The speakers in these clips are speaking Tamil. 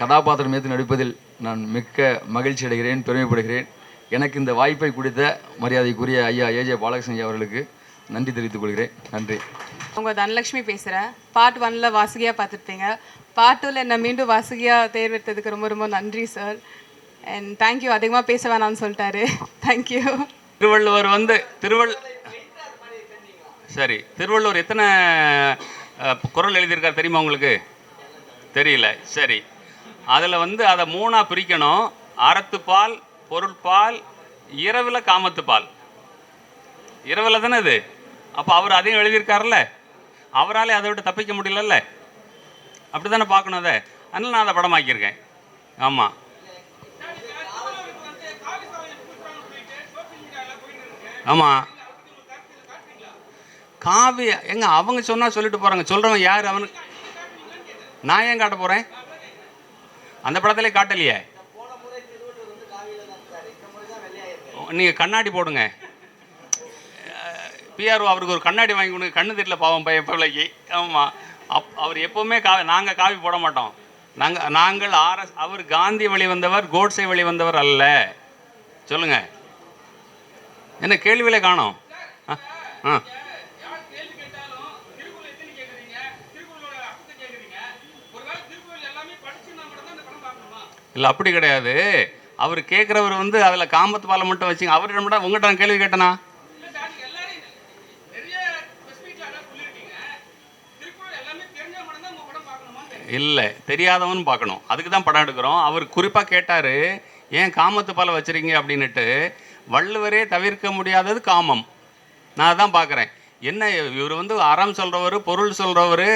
கதாபாத்திரம் ஏற்று நடிப்பதில் நான் மிக்க மகிழ்ச்சி அடைகிறேன், பெருமைப்படுகிறேன். எனக்கு இந்த வாய்ப்பை கொடுத்த மரியாதைக்குரிய ஐயா ஏஜே பாலகிருஷ்ணன் அவர்களுக்கு நன்றி தெரிவித்துக் கொள்கிறேன். நன்றி. உங்கள் தனலட்சுமி பேசுகிறேன். பார்ட் 1 வாசுகியாக பார்த்துருப்பீங்க. பார்ட் 2 என்னை மீண்டும் வாசுகியாக தேர்வெடுத்ததுக்கு ரொம்ப ரொம்ப நன்றி சார். And thank you. அதிகமாக பேச வேணாம்னு சொல்லிட்டாரு. தேங்க்யூ. திருவள்ளுவர் சரி, திருவள்ளுவர் எத்தனை குறள் எழுதியிருக்கார் தெரியுமா உங்களுக்கு? தெரியல. சரி, அதில் அதை 3ஆக பிரிக்கணும். அறத்துப்பால், பொருட்பால், இரவில் காமத்துப்பால். இரவில் தானே இது. அப்போ அவர் அதையும் எழுதியிருக்காருல்ல, அவரால் அதை விட்டு தப்பிக்க முடியலல்ல. அப்படி தானே பார்க்கணும் அதை. அதனால் நான் அதை படமாக்கியிருக்கேன். ஆமாம். ஆமாம், காவி எங்க அவங்க சொன்னால் சொல்லிட்டு போகிறாங்க. சொல்கிறவன் யார்? அவனுக்கு நான் ஏன் காட்ட போகிறேன்? அந்த படத்திலே காட்டலையே. நீங்கள் கண்ணாடி போடுங்க. பிஆர்ஓ அவருக்கு ஒரு கண்ணாடி வாங்கி கொடுங்க. கண்ணு தெரியல பாவம் பையன் பிள்ளைக்கு. ஆமாம், அவர் எப்போவுமே நாங்கள் காவி போட மாட்டோம். நாங்கள் அவர் காந்தி வழி வந்தவர், கோட்ஸே வழி வந்தவர் அல்ல. சொல்லுங்கள், என்ன கேள்வியிலே காணோம்? இல்லை, அப்படி கிடையாது. அவர் கேட்குறவர் அதில் காமத்து பாலை மட்டும் வச்சுங்க. அவர்கிட்ட மட்டும் உங்கள்கிட்ட நான் கேள்வி கேட்டேனா? இல்லை, தெரியாதவன் பார்க்கணும். அதுக்கு தான் படம் எடுக்கிறோம். அவர் குறிப்பாக கேட்டார், ஏன் காமத்து பாலை வச்சுருக்கீங்க அப்படின்னுட்டு. வள்ளுவரே தவிர்க்க முடியாதது காமம். நான் தான் பார்க்குறேன். என்ன இவர் அறம் சொல்கிறவர், பொருள் சொல்கிறவர்,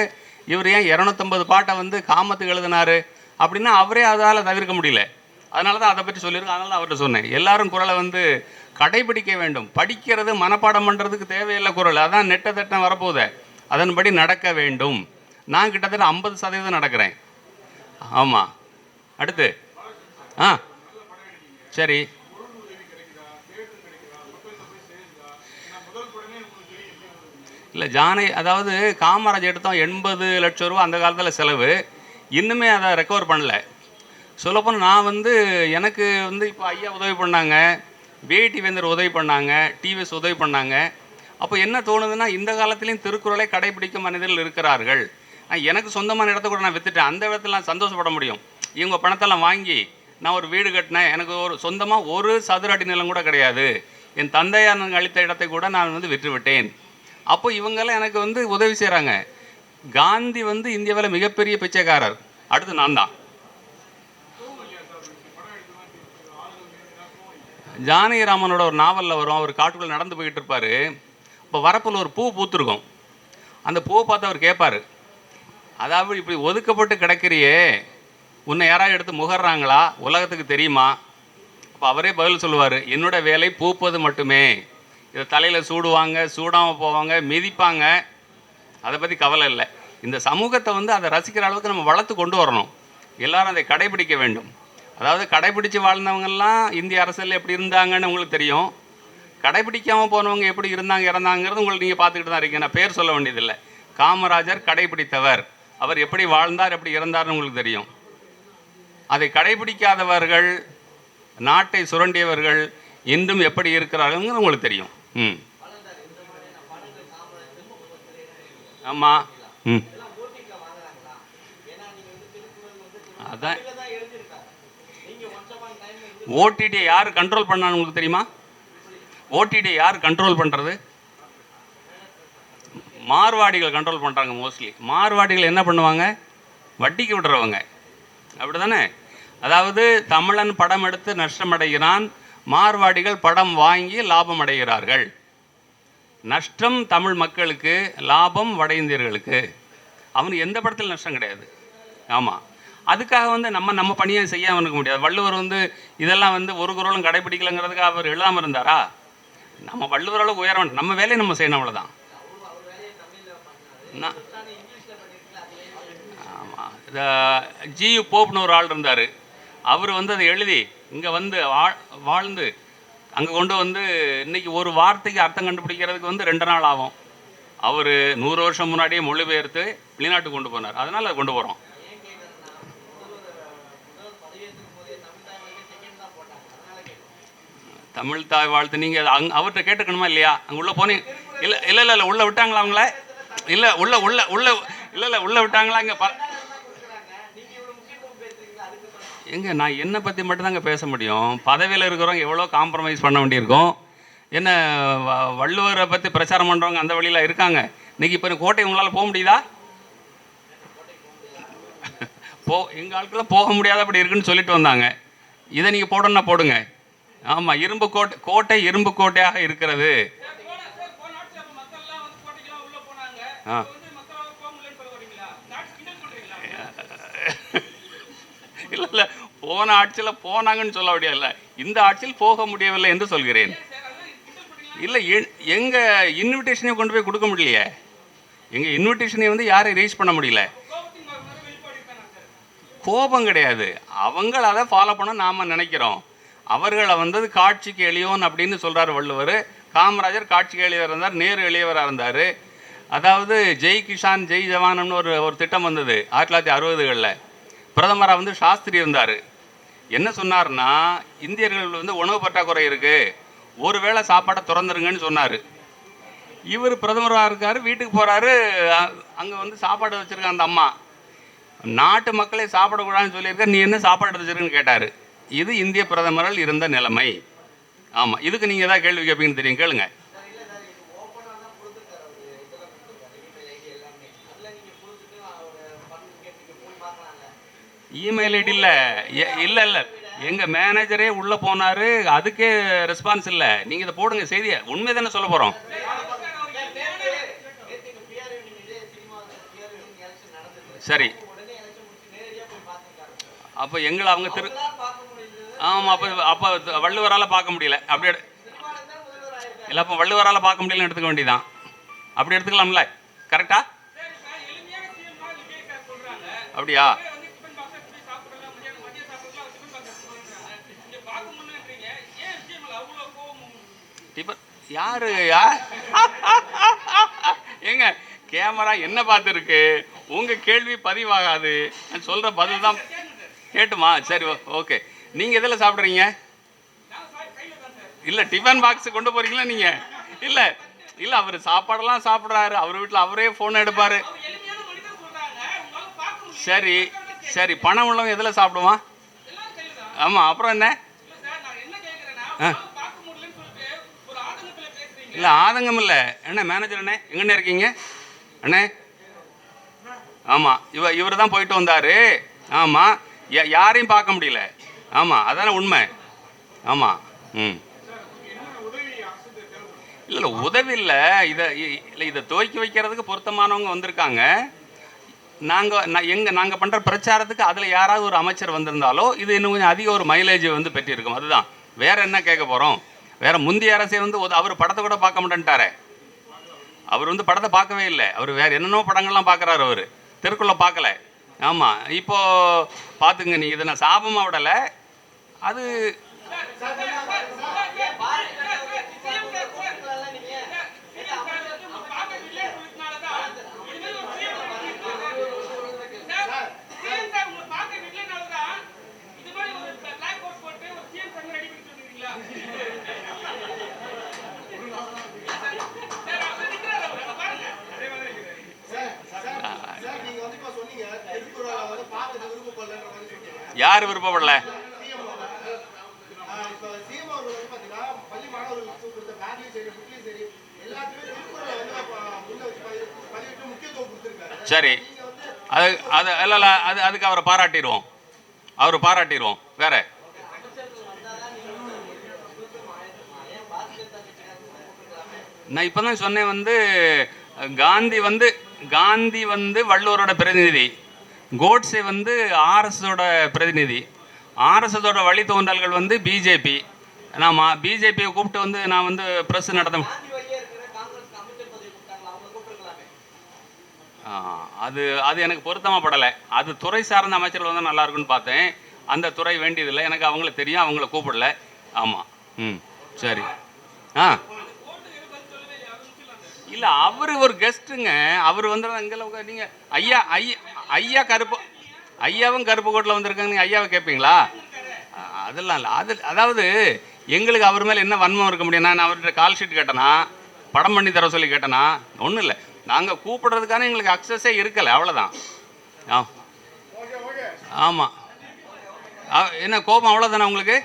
இவர் ஏன் 250 பாட்டை காமத்துக்கு எழுதினார் அப்படின்னா அவரே அதால் தவிர்க்க முடியல. அதனால தான் அதை பற்றி சொல்லியிருக்கேன். அதனால தான் அவர்கிட்ட சொன்னேன், எல்லாரும் குறளை கடைபிடிக்க வேண்டும். படிக்கிறது மனப்பாடம் பண்ணுறதுக்கு தேவையில்லை குறள். அதான் நெட்ட தட்டம் வரப்போகுது. அதன்படி நடக்க வேண்டும். நான் கிட்டத்தட்ட 50% நடக்கிறேன். ஆமாம். அடுத்து சரி, இல்லை ஜானை, அதாவது காமராஜ் எடுத்தோம் 80 லட்சம் ரூபா அந்த காலத்தில் செலவு. இன்னுமே அதை ரெக்கவர் பண்ணல. சொல்லப்போனால் நான் எனக்கு இப்போ ஐயா உதவி பண்ணாங்க, வேட்டி வேந்தர் உதவி பண்ணாங்க, டிவிஎஸ் உதவி பண்ணாங்க. அப்போ என்ன தோணுதுன்னா, இந்த காலத்துலேயும் திருக்குறளை கடைபிடிக்கும் மனிதர்கள் இருக்கிறார்கள். எனக்கு சொந்தமான இடத்த கூட நான் விற்றுட்டேன். அந்த இடத்துல நான் சந்தோஷப்பட முடியும். இவங்க பணத்தெல்லாம் வாங்கி நான் ஒரு வீடு கட்டினேன். எனக்கு ஒரு சொந்தமாக ஒரு சதுர அடி நிலம் கூட கிடையாது. என் தந்தையார் அளித்த இடத்தை கூட நான் விற்று விட்டேன். அப்போ இவங்கெல்லாம் எனக்கு உதவி செய்கிறாங்க. காந்தி இந்தியாவில் மிகப்பெரிய பிச்சைக்காரர். அடுத்து நான் தான். ஜானகிராமனோட ஒரு நாவலில் வரும். அவர் காட்டுக்குள்ளே நடந்து போய்கிட்டு இருப்பார். இப்போ வரப்பில் ஒரு பூ பூத்துருக்கும். அந்த பூவை பார்த்து அவர் கேட்பார், அதாவது இப்படி ஒதுக்கப்பட்டு கிடக்கிறியே, உன்னை யாராவது எடுத்து முகர்றாங்களா, உலகத்துக்கு தெரியுமா? அப்போ அவரே பதில் சொல்லுவார், என்னோட வேலை பூப்பது மட்டுமே. இதை தலையில் சூடுவாங்க, சூடாமல் போவாங்க, மிதிப்பாங்க, அதை பற்றி கவலை இல்லை. இந்த சமூகத்தை அதை ரசிக்கிற அளவுக்கு நம்ம வளர்த்து கொண்டு வரணும். எல்லாரும் அதை கடைபிடிக்க வேண்டும். அதாவது கடைபிடித்து வாழ்ந்தவங்கெல்லாம் இந்திய அரசியல் எப்படி இருந்தாங்கன்னு உங்களுக்கு தெரியும். கடைபிடிக்காமல் போனவங்க எப்படி இருந்தாங்க இறந்தாங்கிறது உங்களுக்கு நீங்கள் பார்த்துக்கிட்டு தான் இருக்கீங்க. நான் பேர் சொல்ல வேண்டியதில்லை. காமராஜர் கடைபிடித்தவர். அவர் எப்படி வாழ்ந்தார், எப்படி இறந்தார்னு உங்களுக்கு தெரியும். அதை கடைபிடிக்காதவர்கள், நாட்டை சுரண்டியவர்கள் இன்றும் எப்படி இருக்கிறார்கள் உங்களுக்கு தெரியும். ஆமாம். அதான் ஓடிடியை யார் கண்ட்ரோல் பண்ணான்னு உங்களுக்கு தெரியுமா? ஓடிடியை யார் கண்ட்ரோல் பண்ணுறது? மார்வாடிகள் கண்ட்ரோல் பண்ணுறாங்க மோஸ்ட்லி. மார்வாடிகள் என்ன பண்ணுவாங்க? வட்டிக்கு விடுறவங்க. அப்படி தானே? அதாவது தமிழன் படம் எடுத்து நஷ்டமடைகிறான், மார்வாடிகள் படம் வாங்கி லாபம் அடைகிறார்கள். நஷ்டம் தமிழ் மக்களுக்கு, லாபம் வட இந்தியர்களுக்கு. அவனுக்கு எந்த படத்தில் நஷ்டம் கிடையாது. ஆமாம். அதுக்காக நம்ம பணியை செய்யாமல் இருக்க முடியாது. வள்ளுவர் இதெல்லாம் ஒரு குறளும் கடைபிடிக்கலைங்கிறதுக்காக அவர் எழுதாமல் இருந்தாரா? நம்ம வள்ளுவர் அளவுக்கு உயர வேண்டாம், நம்ம வேலையை நம்ம செய்யணும், அவ்வளோதான். ஆமாம், இந்த ஜியு போப்னு ஒரு ஆள் இருந்தார். அவர் வந்து அதை எழுதி இங்கே வந்து வாழ்ந்து அங்கே கொண்டு வந்து இன்றைக்கி ஒரு வார்த்தைக்கு அர்த்தம் கண்டுபிடிக்கிறதுக்கு வந்து 2 நாள் ஆகும். அவர் 100 வருஷம் முன்னாடியே மொழிபெயர்த்து வெளிநாட்டுக்கு கொண்டு போனார். அதனால் அதை கொண்டு போகிறோம். தமிழ் தாய் வாழ்த்து நீங்கள் அவர்கிட்ட கேட்டுக்கணுமா இல்லையா? அங்கே உள்ளே போனீங்க? இல்லை இல்லை இல்லை இல்லை உள்ளே விட்டாங்களா அவங்கள? இல்லை உள்ள உள்ள உள்ள இல்லை இல்லை உள்ளே விட்டாங்களா? இங்கே எங்க நான் என்னை பற்றி மட்டும்தாங்க பேச முடியும். பதவியில் இருக்கிறவங்க எவ்வளோ காம்ப்ரமைஸ் பண்ண வேண்டியிருக்கும். என்ன வள்ளுவரை பற்றி பிரச்சாரம் பண்ணுறவங்க அந்த வழியில் இருக்காங்க. இன்றைக்கி இப்போ கோட்டை உங்களால் போக முடியுதா? எங்கள் ஆட்களாம் போக முடியாதபடி இருக்குன்னு சொல்லிட்டு வந்தாங்க. இதை நீங்கள் போடணும்னா போடுங்க. ஆமாம், இரும்பு கோட்டை இரும்பு கோட்டையாக இருக்கிறது. இல்லை இல்லை, போன ஆட்சியில் போனாங்கன்னு சொல்ல முடியல, இந்த ஆட்சியில் போக முடியவில்லை என்று சொல்கிறேன். இல்லை, எங்கள் இன்விடேஷனையும் கொண்டு போய் கொடுக்க முடியலையே. எங்கள் இன்விடேஷனை வந்து யாரையும் ரீச் பண்ண முடியல. கோபம் கிடையாது, அவங்கள அதை ஃபாலோ பண்ண நாம் நினைக்கிறோம். அவர்களை வந்தது காட்சிக்கு எளியோன் அப்படின்னு சொல்கிறார் வள்ளுவர். காமராஜர் காட்சிக்கு எளியவர் இருந்தார், நேரு எளியவராக இருந்தார். அதாவது ஜெய் கிஷான் ஜெய் ஜவானம்னு ஒரு திட்டம் வந்தது 1960களில். பிரதமராக வந்து சாஸ்திரி இருந்தார். என்ன சொன்னார்னா, இந்தியர்கள் வந்து உணவு பற்றாக்குறை இருக்குது, ஒரு வேளை சாப்பாட்டை திறந்துருங்கன்னு சொன்னார். இவர் பிரதமராக இருக்கார், வீட்டுக்கு போகிறாரு, அங்கே வந்து சாப்பாடு வச்சுருக்க அந்த அம்மா நாட்டு மக்களே சாப்பிடக்கூடாதுன்னு சொல்லியிருக்க, நீ என்ன சாப்பாடு வச்சுருக்குன்னு கேட்டார். இது இந்திய பிரதமர்கள் இருந்த நிலைமை. ஆமாம், இதுக்கு நீங்கள் எதாவது கேள்வி கேட்பீங்கன்னு தெரியும், கேளுங்க. இமெயில் ஐடி இல்லை இல்லை இல்லை, எங்கள் மேனேஜரே உள்ளே போனார், அதுக்கே ரெஸ்பான்ஸ் இல்லை. நீங்கள் இதை போடுங்க, செய்தியை உண்மை தானே சொல்ல போகிறோம். சரி, அப்போ எங்களை அவங்க ஆமாம், அப்போ வள்ளுவரால் பார்க்க முடியல. அப்படியே இல்லை, அப்போ வள்ளுவரால் பார்க்க முடியலன்னு எடுத்துக்க வேண்டியதான். அப்படி எடுத்துக்கலாம்ல, கரெக்டா? அப்படியா? யாரு ஏங்க, கேமரா என்ன பார்த்துருக்கு, உங்கள் கேள்வி பதிவாகாது. நான் சொல்கிற பதில் தான் கேட்டுமா? சரி, ஓகே. நீங்கள் எதில் சாப்பிட்றீங்க? இல்லை, டிஃபன் பாக்ஸ் கொண்டு போகிறீங்களா நீங்கள்? இல்லை இல்லை, அவர் சாப்பாடெல்லாம் சாப்பிட்றாரு, அவர் வீட்டில் அவரே ஃபோன் எடுப்பார். சரி சரி, பணம் உள்ளவங்க எதில் சாப்பிடுவான்? ஆமாம், அப்புறம் என்ன? இல்லை, ஆதங்கம் இல்லை. என்ன மேனேஜர் அண்ணே, எங்கண்ணே இருக்கீங்க அண்ணே? ஆமாம், இவர் தான் போயிட்டு வந்தார். ஆமாம், யாரையும் பார்க்க முடியல. ஆமாம், அதானே உண்மை. ஆமாம். ம், இல்லை உதவி இல்லை, இதை துவக்கி வைக்கிறதுக்கு பொருத்தமானவங்க வந்திருக்காங்க. நாங்கள் பண்ணுற பிரச்சாரத்துக்கு அதில் யாராவது ஒரு அமைச்சர் வந்திருந்தாலோ இது இன்னும் கொஞ்சம் அதிக ஒரு மைலேஜ் வந்து பெற்றிருக்கும். அதுதான், வேற என்ன கேட்க போகிறோம்? வேற முந்தைய அரசே வந்து அவர் படத்தை கூட பார்க்க மாட்டேன்ட்டாரே. அவர் வந்து படத்தை பார்க்கவே இல்லை. அவர் வேற என்னென்னோ படங்கள்லாம் பார்க்குறாரு, அவர் தெருக்குள்ளே பார்க்கல. ஆமாம், இப்போ பார்த்துங்க, நீங்கள் இதை நான் சாபமாக விடலை. அது யார் விருப்பப்படல? சரி, அது இல்லை, அதுக்கு அவரை பாராட்டிடுவோம். வேற நான் இப்போ தான் சொன்னேன், வந்து காந்தி வந்து வள்ளுவரோட பிரதிநிதி, கோட்ஸே வந்து ஆர்எஸ்ஸோட பிரதிநிதி, ஆர்எஸ்எஸோட வழித்தோன்றல்கள் வந்து பிஜேபி, நான் பிஜேபியை கூப்பிட்டு வந்து நான் வந்து ப்ரெஸ் நடத்த அது அது எனக்கு பொருத்தமாக படலை. அது துறை சார்ந்த அமைச்சர்கள் வந்து நல்லா இருக்குன்னு பார்த்தேன். அந்த துறை வேண்டியதில்லை எனக்கு, அவங்கள தெரியும், அவங்கள கூப்பிடல. ஆமாம். ம் சரி. ஆ இல்லை, அவர் ஒரு கெஸ்ட்டுங்க. அவர் வந்து இங்கே நீங்கள் ஐயா ஐயா ஐயாவும் கருப்பு கோட்டில் வந்திருக்காங்க, நீங்கள் ஐயாவை கேட்பீங்களா? அதெல்லாம் இல்லை. அதாவது எங்களுக்கு அவர் மேலே என்ன வன்மம் இருக்க முடியும்? நான் அவர்கிட்ட கால் ஷீட் கேட்டேனா, படம் பண்ணி தர சொல்லி கேட்டேனா? ஒன்றும் இல்லை. நாங்கள் கூப்பிடுறதுக்கான எங்களுக்கு அக்சஸே இருக்கலை, அவ்வளோதான். ஆமாம். என்ன கோபம் அவ்வளோதானே உங்களுக்கு?